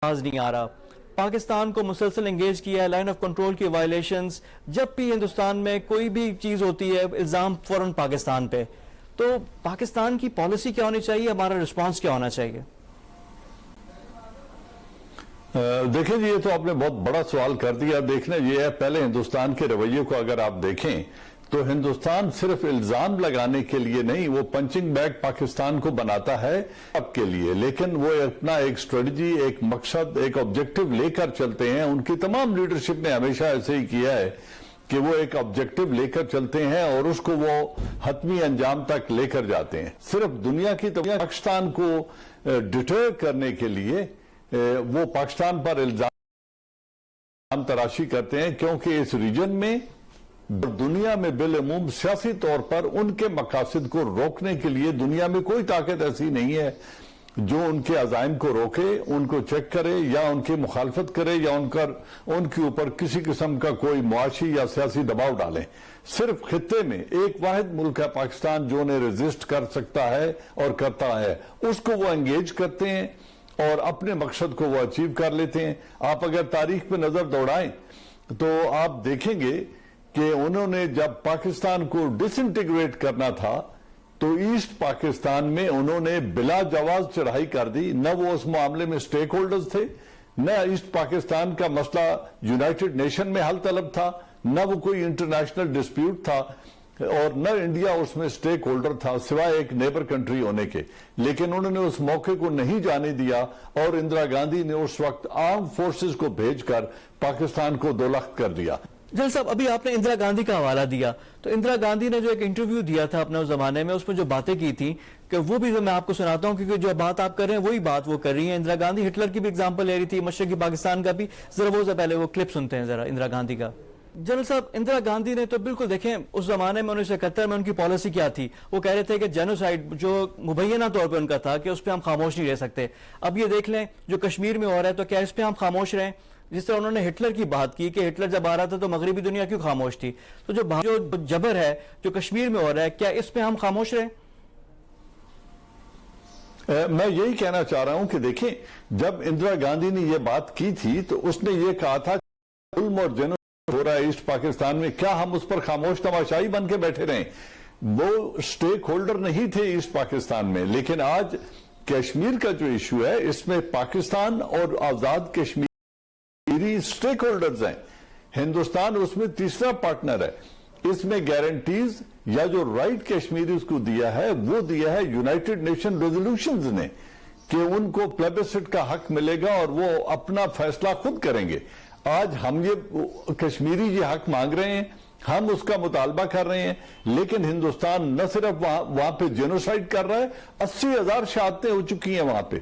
آواز نہیں آ رہا. پاکستان کو مسلسل انگیج کیا ہے, لائن آف کنٹرول کی وائلیشنز, جب بھی ہندوستان میں کوئی بھی چیز ہوتی ہے الزام فوراً پاکستان پہ. تو پاکستان کی پالیسی کیا ہونی چاہیے, ہمارا رسپانس کیا ہونا چاہیے؟ دیکھیں جی, یہ تو آپ نے بہت بڑا سوال کر دیا. دیکھنا یہ ہے, پہلے ہندوستان کے رویے کو اگر آپ دیکھیں تو ہندوستان صرف الزام لگانے کے لیے نہیں, وہ پنچنگ بیگ پاکستان کو بناتا ہے اب کے لیے, لیکن وہ اپنا ایک سٹریٹجی, ایک مقصد, ایک آبجیکٹو لے کر چلتے ہیں. ان کی تمام لیڈرشپ نے ہمیشہ ایسے ہی کیا ہے کہ وہ ایک آبجیکٹو لے کر چلتے ہیں اور اس کو وہ حتمی انجام تک لے کر جاتے ہیں. صرف دنیا کی پاکستان کو ڈٹر کرنے کے لیے وہ پاکستان پر الزام تراشی کرتے ہیں, کیونکہ اس ریجن میں دنیا میں بالعموم سیاسی طور پر ان کے مقاصد کو روکنے کے لیے دنیا میں کوئی طاقت ایسی نہیں ہے جو ان کے عزائم کو روکے, ان کو چیک کرے یا ان کی مخالفت کرے یا ان کے اوپر کسی قسم کا کوئی معاشی یا سیاسی دباؤ ڈالے. صرف خطے میں ایک واحد ملک ہے پاکستان جو انہیں ریزسٹ کر سکتا ہے اور کرتا ہے, اس کو وہ انگیج کرتے ہیں اور اپنے مقصد کو وہ اچیو کر لیتے ہیں. آپ اگر تاریخ پہ نظر دوڑائیں تو آپ دیکھیں گے کہ انہوں نے جب پاکستان کو ڈس انٹیگریٹ کرنا تھا تو ایسٹ پاکستان میں انہوں نے بلا جواز چڑھائی کر دی. نہ وہ اس معاملے میں سٹیک ہولڈرز تھے, نہ ایسٹ پاکستان کا مسئلہ یونائٹڈ نیشن میں حل طلب تھا, نہ وہ کوئی انٹرنیشنل ڈسپیوٹ تھا, اور نہ انڈیا اس میں سٹیک ہولڈر تھا سوائے ایک نیبر کنٹری ہونے کے. لیکن انہوں نے اس موقع کو نہیں جانے دیا اور اندرا گاندھی نے اس وقت آرم فورسز کو بھیج کر پاکستان کو دو لخت کر دیا. جل صاحب, ابھی آپ نے اندرا گاندھی کا حوالہ دیا, تو اندرا گاندھی نے جو ایک انٹرویو دیا تھا اپنے اس زمانے میں, اس میں جو باتیں کی تھی کہ وہ بھی میں آپ کو سناتا ہوں, کیونکہ جو بات آپ کر رہے ہیں وہی بات وہ کر رہی ہیں. اندرا گاندھی ہٹلر کی بھی اگزامپل لے رہی تھی, مشرقی پاکستان کا بھی. ذرا وہ سے پہلے وہ کلپ سنتے ہیں ذرا اندرا گاندھی کا. جنرل صاحب, اندرا گاندھی نے تو بالکل دیکھیں اس زمانے میں 1971 میں ان کی پالیسی کیا تھی. وہ کہہ رہے تھے کہ جینوسائیڈ جو مبینہ طور پہ ان کا تھا کہ اس پہ ہم خاموش نہیں رہ سکتے. اب یہ دیکھ لیں جو کشمیر میں ہو رہا ہے, تو کیا اس پہ ہم خاموش رہیں؟ جس طرح انہوں نے ہٹلر کی بات کی کہ ہٹلر جب آ رہا تھا تو مغربی دنیا کیوں خاموش تھی, تو جو جبر ہے جو کشمیر میں ہو رہا ہے, کیا اس پہ ہم خاموش رہیں؟ میں یہی کہنا چاہ رہا ہوں کہ دیکھیں, جب اندرا گاندھی نے یہ بات کی تھی تو اس نے یہ کہا تھا کہ ظلم اور جنوسائیڈ ہو رہا ہے ایسٹ پاکستان میں, کیا ہم اس پر خاموش تماشائی بن کے بیٹھے رہیں؟ وہ سٹیک ہولڈر نہیں تھے ایسٹ پاکستان میں. لیکن آج کشمیر کا جو ایشو ہے اس میں پاکستان اور آزاد کشمیر سٹیک ہولڈرز ہیں. ہندوستان اس میں تیسرا پارٹنر ہے. اس میں گارنٹیز یا جو رائٹ کشمیریز کو دیا ہے وہ دیا ہے یونائٹڈ نیشن ریزولوشنز نے کہ ان کو پلیبسسٹ کا حق ملے گا اور وہ اپنا فیصلہ خود کریں گے. آج ہم یہ کشمیری یہ حق مانگ رہے ہیں, ہم اس کا مطالبہ کر رہے ہیں, لیکن ہندوستان نہ صرف وہاں پہ جینوسائیڈ کر رہا ہے, 80,000 شہادتیں ہو چکی ہیں وہاں پہ,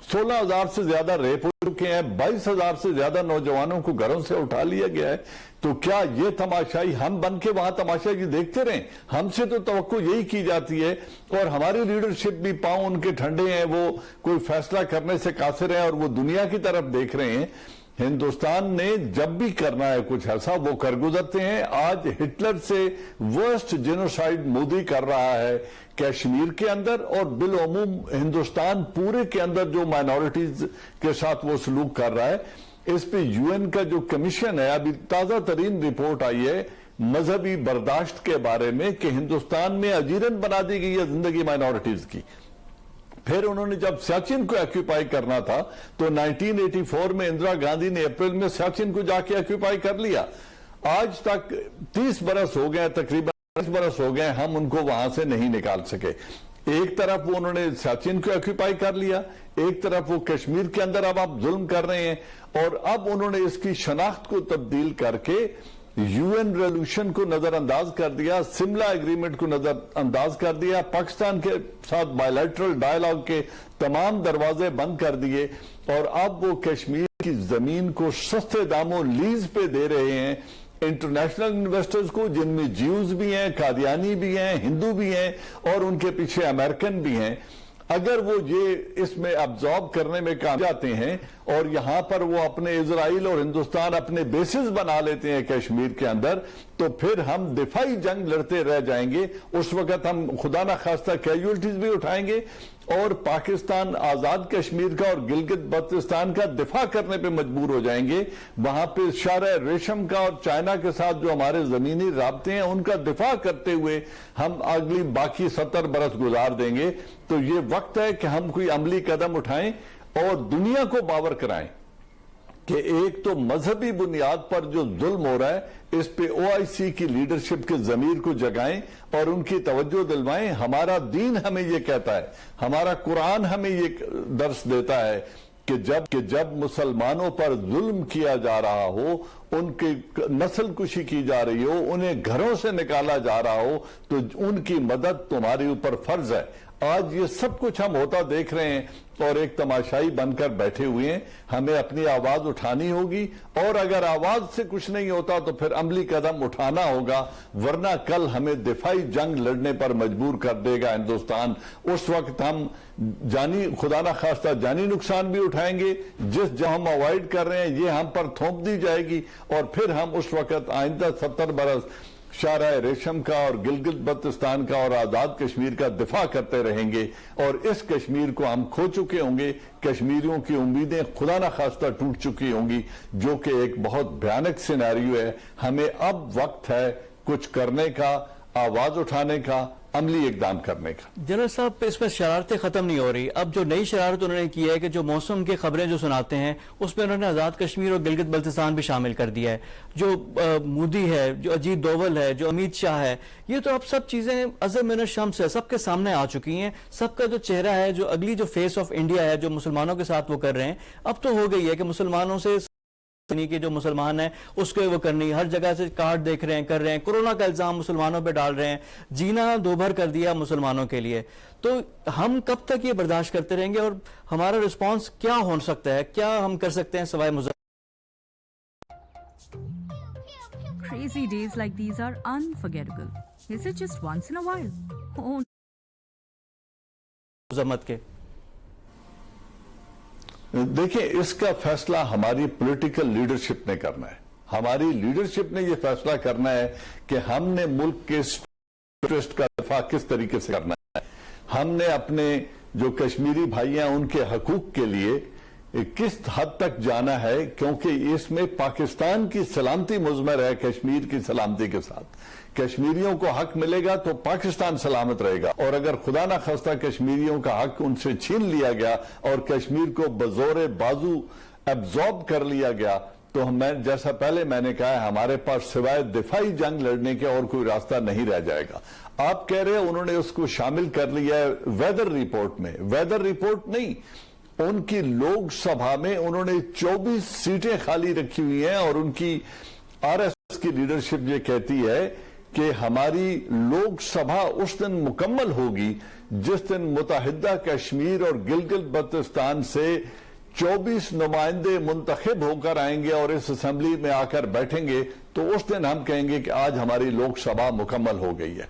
16,000 سے زیادہ ریپ ہو چکے ہیں, 22,000 سے زیادہ نوجوانوں کو گھروں سے اٹھا لیا گیا ہے. تو کیا یہ تماشائی ہم بن کے وہاں تماشائی دیکھتے رہیں؟ ہم سے تو توقع یہی کی جاتی ہے, اور ہماری لیڈرشپ بھی پاؤں ان کے ٹھنڈے ہیں, وہ کوئی فیصلہ کرنے سے قاصر ہیں اور وہ دنیا کی طرف دیکھ رہے ہیں. ہندوستان نے جب بھی کرنا ہے کچھ ایسا وہ کر گزرتے ہیں. آج ہٹلر سے ورسٹ جینوسائیڈ مودی کر رہا ہے کشمیر کے اندر, اور بالعموم ہندوستان پورے کے اندر جو مائنورٹیز کے ساتھ وہ سلوک کر رہا ہے. اس پہ یو این کا جو کمیشن ہے, ابھی تازہ ترین رپورٹ آئی ہے مذہبی برداشت کے بارے میں کہ ہندوستان میں اجیرن بنا دی گئی ہے زندگی مائنورٹیز کی. پھر انہوں نے جب سیاچن کو ایکوپائی کرنا تھا تو 1984 میں اندرا گاندھی نے اپریل میں سیاچن کو جا کے ایکوپائی کر لیا. آج تک 30 برس ہو گئے, تقریباً 30 برس ہو گئے, ہم ان کو وہاں سے نہیں نکال سکے. ایک طرف وہ انہوں نے سیاچن کو ایکوپائی کر لیا, ایک طرف وہ کشمیر کے اندر اب آپ ظلم کر رہے ہیں, اور اب انہوں نے اس کی شناخت کو تبدیل کر کے یو این ریزولوشن کو نظر انداز کر دیا, سملا ایگریمنٹ کو نظر انداز کر دیا, پاکستان کے ساتھ بائیلیٹرل ڈائیلاگ کے تمام دروازے بند کر دیے, اور اب وہ کشمیر کی زمین کو سستے داموں لیز پہ دے رہے ہیں انٹرنیشنل انویسٹرز کو, جن میں جیوز بھی ہیں, قادیانی بھی ہیں, ہندو بھی ہیں, اور ان کے پیچھے امریکن بھی ہیں. اگر وہ یہ اس میں ابزارب کرنے میں کام جاتے ہیں اور یہاں پر وہ اپنے اسرائیل اور ہندوستان اپنے بیسز بنا لیتے ہیں کشمیر کے اندر, تو پھر ہم دفاعی جنگ لڑتے رہ جائیں گے. اس وقت ہم خدا نہ خواستہ کیجولٹیز بھی اٹھائیں گے, اور پاکستان آزاد کشمیر کا اور گلگت بلتستان کا دفاع کرنے پہ مجبور ہو جائیں گے، وہاں پہ شاہراہ ریشم کا اور چائنا کے ساتھ جو ہمارے زمینی رابطے ہیں ان کا دفاع کرتے ہوئے ہم اگلی باقی 70 برس گزار دیں گے، تو یہ وقت ہے کہ ہم کوئی عملی قدم اٹھائیں اور دنیا کو باور کرائیں کہ ایک تو مذہبی بنیاد پر جو ظلم ہو رہا ہے اس پہ OIC کی لیڈرشپ کے ضمیر کو جگائیں اور ان کی توجہ دلوائیں۔ ہمارا دین ہمیں یہ کہتا ہے، ہمارا قرآن ہمیں یہ درس دیتا ہے کہ جب مسلمانوں پر ظلم کیا جا رہا ہو، ان کی نسل کشی کی جا رہی ہو، انہیں گھروں سے نکالا جا رہا ہو، تو ان کی مدد تمہارے اوپر فرض ہے۔ آج یہ سب کچھ ہم ہوتا دیکھ رہے ہیں اور ایک تماشائی بن کر بیٹھے ہوئے ہیں، ہمیں اپنی آواز اٹھانی ہوگی، اور اگر آواز سے کچھ نہیں ہوتا تو پھر عملی قدم اٹھانا ہوگا، ورنہ کل ہمیں دفاعی جنگ لڑنے پر مجبور کر دے گا ہندوستان۔ اس وقت ہم خدا نہ خواستہ جانی نقصان بھی اٹھائیں گے، جو ہم اوائڈ کر رہے ہیں یہ ہم پر تھوپ دی جائے گی، اور پھر ہم اس وقت آئندہ 70 برس شاہراہ ریشم کا اور گلگت بلتستان کا اور آزاد کشمیر کا دفاع کرتے رہیں گے، اور اس کشمیر کو ہم کھو چکے ہوں گے، کشمیریوں کی امیدیں خدا نہ خواستہ ٹوٹ چکی ہوں گی، جو کہ ایک بہت بھیانک سیناریو ہے۔ ہمیں اب وقت ہے کچھ کرنے کا، آواز اٹھانے کا، عملی اقدام کرنے کا۔ جنرل صاحب اس میں شرارتیں ختم نہیں ہو رہی، اب جو نئی شرارت انہوں نے کی ہے کہ جو موسم کی خبریں جو سناتے ہیں اس میں انہوں نے آزاد کشمیر اور گلگت بلتستان بھی شامل کر دیا ہے، جو مودی ہے، جو اجیت دوول ہے، جو امیت شاہ ہے، یہ تو اب سب چیزیں ازر من الشمس ہے، سب کے سامنے آ چکی ہیں، سب کا جو چہرہ ہے، جو اگلی جو فیس آف انڈیا ہے جو مسلمانوں کے ساتھ وہ کر رہے ہیں، اب تو ہو گئی ہے کہ مسلمانوں سے کہ جو مسلمان ہیں اس کو وہ کرنی، ہر جگہ سے کارڈ دیکھ رہے ہیں، کر رہے ہیں، کورونا کا الزام مسلمانوں پہ ڈال رہے ہیں، جینا دوبھر کر دیا مسلمانوں کے لیے۔ تو ہم کب تک یہ برداشت کرتے رہیں گے اور ہمارا رسپانس کیا ہو سکتا ہے، کیا ہم کر سکتے ہیں سوائے Crazy days like these are unforgettable. Is it just once in a while? Oh. مذمت کے؟ دیکھیں، اس کا فیصلہ ہماری پولیٹیکل لیڈرشپ نے کرنا ہے، ہماری لیڈرشپ نے یہ فیصلہ کرنا ہے کہ ہم نے ملک کے انٹرسٹ کا دفاع کس طریقے سے کرنا ہے، ہم نے اپنے جو کشمیری بھائی ہیں ان کے حقوق کے لیے کس حد تک جانا ہے، کیونکہ اس میں پاکستان کی سلامتی مضمر ہے کشمیر کی سلامتی کے ساتھ۔ کشمیریوں کو حق ملے گا تو پاکستان سلامت رہے گا، اور اگر خدا نہ خواستہ کشمیریوں کا حق ان سے چھین لیا گیا اور کشمیر کو بزور بازو ایبزارب کر لیا گیا تو جیسا پہلے میں نے کہا ہے، ہمارے پاس سوائے دفاعی جنگ لڑنے کے اور کوئی راستہ نہیں رہ جائے گا۔ آپ کہہ رہے ہیں انہوں نے اس کو شامل کر لیا ہے ویدر رپورٹ میں، ویدر رپورٹ نہیں، ان کی لوک سبھا میں انہوں نے 24 سیٹیں خالی رکھی ہوئی ہیں، اور ان کی RSS کی لیڈرشپ یہ کہتی ہے کہ ہماری لوک سبھا اس دن مکمل ہوگی جس دن متحدہ کشمیر اور گلگت بلتستان سے 24 نمائندے منتخب ہو کر آئیں گے اور اس اسمبلی میں آ کر بیٹھیں گے، تو اس دن ہم کہیں گے کہ آج ہماری لوک سبھا مکمل ہو گئی ہے۔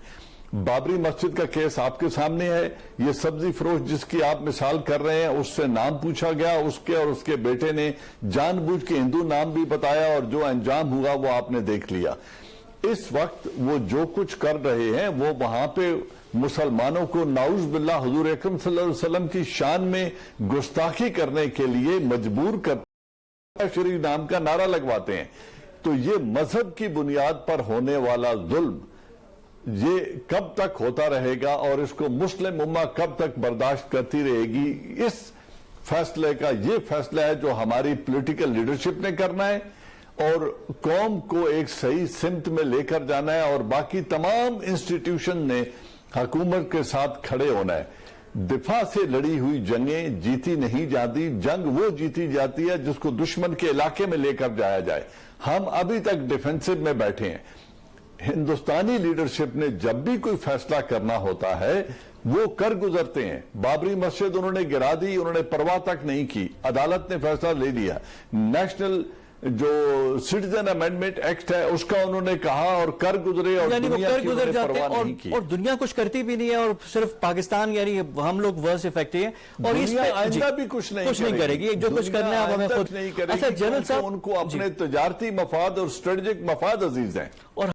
بابری مسجد کا کیس آپ کے سامنے ہے، یہ سبزی فروش جس کی آپ مثال کر رہے ہیں اس سے نام پوچھا گیا، اس کے اور اس کے بیٹے نے جان بوجھ کے ہندو نام بھی بتایا، اور جو انجام ہوا وہ آپ نے دیکھ لیا۔ اس وقت وہ جو کچھ کر رہے ہیں وہ وہاں پہ مسلمانوں کو نعوذ باللہ حضور اکرم صلی اللہ علیہ وسلم کی شان میں گستاخی کرنے کے لیے مجبور کرتے ہیں، شریف نام کا نعرہ لگواتے ہیں۔ تو یہ مذہب کی بنیاد پر ہونے والا ظلم یہ کب تک ہوتا رہے گا اور اس کو مسلم امہ کب تک برداشت کرتی رہے گی؟ اس فیصلے کا یہ فیصلہ ہے جو ہماری پولیٹیکل لیڈرشپ نے کرنا ہے، اور قوم کو ایک صحیح سمت میں لے کر جانا ہے، اور باقی تمام انسٹیٹیوشن نے حکومت کے ساتھ کھڑے ہونا ہے۔ دفاع سے لڑی ہوئی جنگیں جیتی نہیں جاتی، جنگ وہ جیتی جاتی ہے جس کو دشمن کے علاقے میں لے کر جایا جائے۔ ہم ابھی تک ڈیفنسو میں بیٹھے ہیں۔ ہندوستانی لیڈرشپ نے جب بھی کوئی فیصلہ کرنا ہوتا ہے وہ کر گزرتے ہیں۔ بابری مسجد انہوں نے گرا دی، انہوں نے پرواہ تک نہیں کی، عدالت نے فیصلہ لے لیا۔ نیشنل جو سٹیزن امینڈمنٹ ایکٹ ہے اس کا انہوں نے کہا اور کر گزرے، اور یعنی وہ دنیا کر کی گزر انہوں نے جاتے ہیں، پرواہ نہیں کی۔ اور دنیا کچھ کرتی بھی نہیں ہے، اور صرف پاکستان یعنی ہم لوگ ورس افیکٹ ہیں، اور اس دنیا پہ آئندہ بھی کچھ نہیں کرے گی، جو کچھ کرنا ہے اب ہمیں خود۔ نہیں کرے اچھا گی، جنرل صاحب، ان کو اپنے تجارتی مفاد اور اسٹریٹجک مفاد عزیز ہیں۔ اور